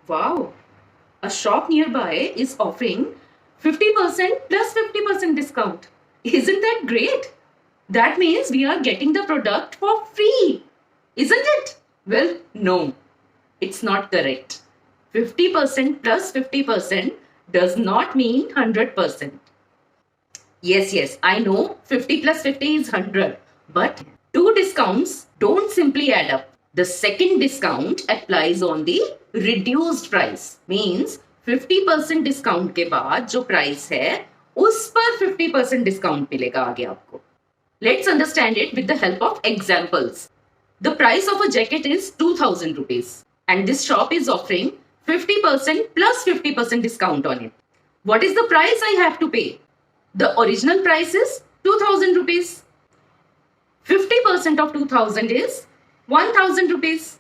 Wow, a shop nearby is offering 50% plus 50% discount. Isn't that great? That means we are getting the product for free, isn't it? Well, no, it's not correct. 50% plus 50% does not mean 100%. Yes, I know 50 plus 50 is 100, but two discounts don't simply add up. The second discount applies on the reduced price, means 50% discount के बाद जो price है उस पर 50% discount मिलेगा आगे आपको. Let's understand it with the help of examples. The price of a jacket is 2000 rupees and this shop is offering 50% plus 50% discount on it. What is the price I have to pay? The original price is 2000 rupees. 50% of 2000 is 1000 rupees.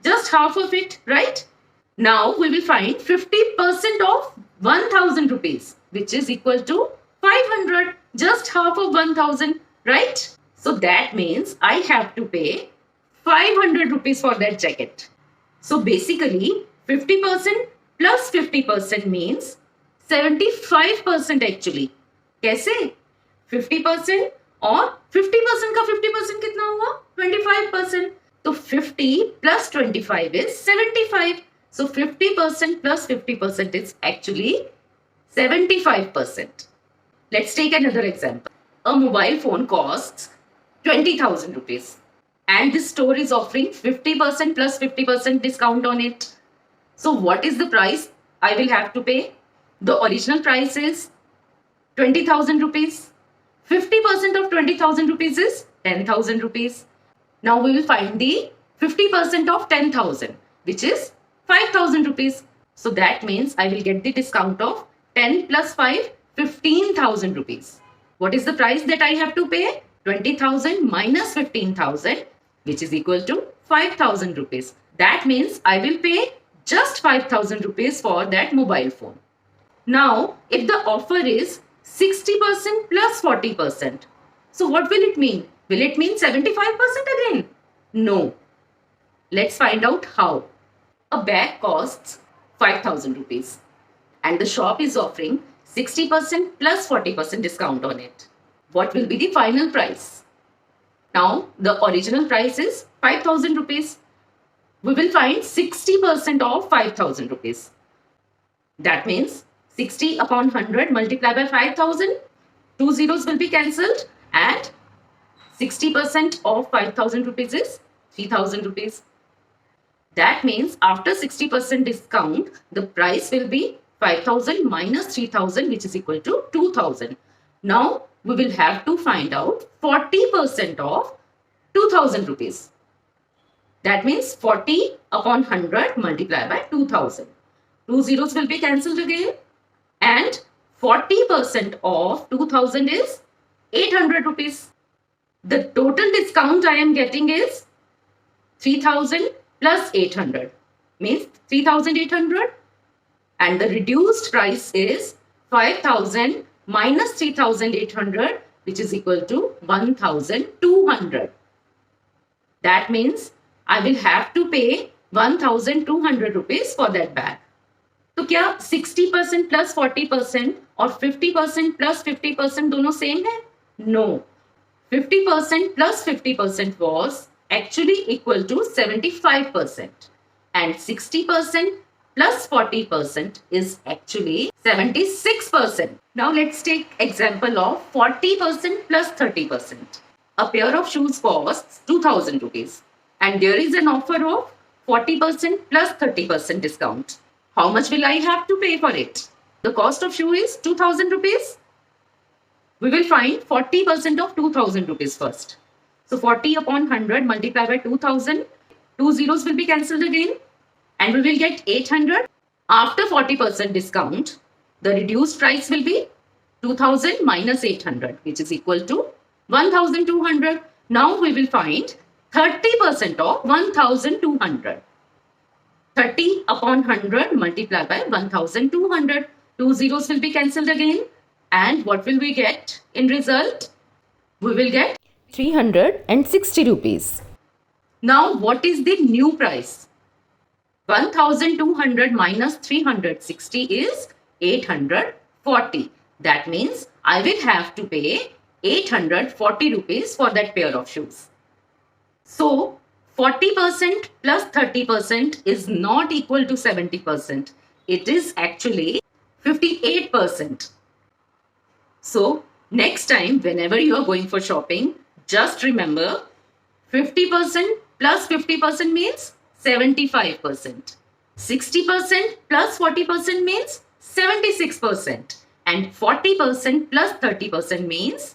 Just half of it, right? Now we will find 50% of 1000 rupees, which is equal to 500. Just half of 1000, right? So that means I have to pay 500 rupees for that jacket. So basically 50% plus 50% means 75% actually. कैसे? 50% और 50% का 50% कितना हुआ? 25%. तो 50 plus 25 is 75. So 50% plus 50% is actually 75%. Let's take another example. A mobile phone costs 20,000 rupees and this store is offering 50% plus 50% discount on it. So what is the price I will have to pay? The original price is 20,000 rupees. 50% of 20,000 rupees is 10,000 rupees. Now we will find the 50% of 10,000, which is 5,000 rupees. So that means I will get the discount of 10 plus 5, 15,000 rupees. What is the price that I have to pay? 20,000 minus 15,000, which is equal to 5,000 rupees. That means I will pay just 5,000 rupees for that mobile phone. Now, if the offer is 60% plus 40%, so what will it mean? Will it mean 75% again? No. Let's find out how. A bag costs 5,000 rupees and the shop is offering 60% plus 40% discount on it. What will be the final price? Now, the original price is 5,000 rupees. We will find 60% of 5,000 rupees. That means 60 upon 100 multiplied by 5,000. Two zeros will be cancelled and 60% of 5,000 rupees is 3,000 rupees. That means after 60% discount, the price will be 5,000 minus 3,000, which is equal to 2,000. Now we will have to find out 40% of 2,000 rupees. That means 40 upon 100 multiplied by 2,000. Two zeros will be cancelled again and 40% of 2,000 is 800 rupees. The total discount I am getting is 3,000 plus 800 means 3,800 and the reduced price is 5,000 minus 3,800, which is equal to 1,200. That means I will have to pay 1,200 rupees for that bag. तो क्या 60% plus 40% और 50% plus 50% दोनों same है? No. 50% plus 50% was actually equal to 75% and 60% plus 40% is actually 76%. Now let's take example of 40% plus 30%. A pair of shoes costs 2,000 rupees and there is an offer of 40% plus 30% discount. How much will I have to pay for it? The cost of shoe is 2,000 rupees. We will find 40% of 2,000 rupees first. So 40 upon 100 multiplied by 2,000. Two zeros will be cancelled again and we will get 800. After 40% discount, the reduced price will be 2,000 minus 800, which is equal to 1,200. Now we will find 30% of 1,200. 30 upon 100 multiplied by 1,200. Two zeros will be cancelled again. And what will we get in result? We will get 360 rupees. Now what is the new price? 1200 minus 360 is 840. That means I will have to pay 840 rupees for that pair of shoes. So 40% plus 30% is not equal to 70%. It is actually 58%. So next time, whenever you are going for shopping, just remember 50% plus 50% means 75%. 60% plus 40% means 76%. And 40% plus 30% means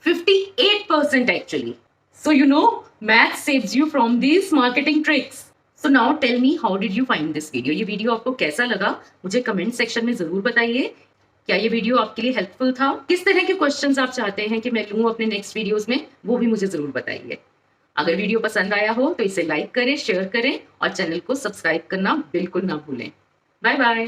58% actually. So math saves you from these marketing tricks. So now tell me, how did you find this video? ये video आपको कैसा लगा? मुझे comment section में जरूर बताइए. क्या ये वीडियो आपके लिए हेल्पफुल था? किस तरह के क्वेश्चंस आप चाहते हैं कि मैं लूं अपने नेक्स्ट वीडियोस में, वो भी मुझे जरूर बताइए. अगर वीडियो पसंद आया हो तो इसे लाइक करें, शेयर करें और चैनल को सब्सक्राइब करना बिल्कुल ना भूलें. Bye bye.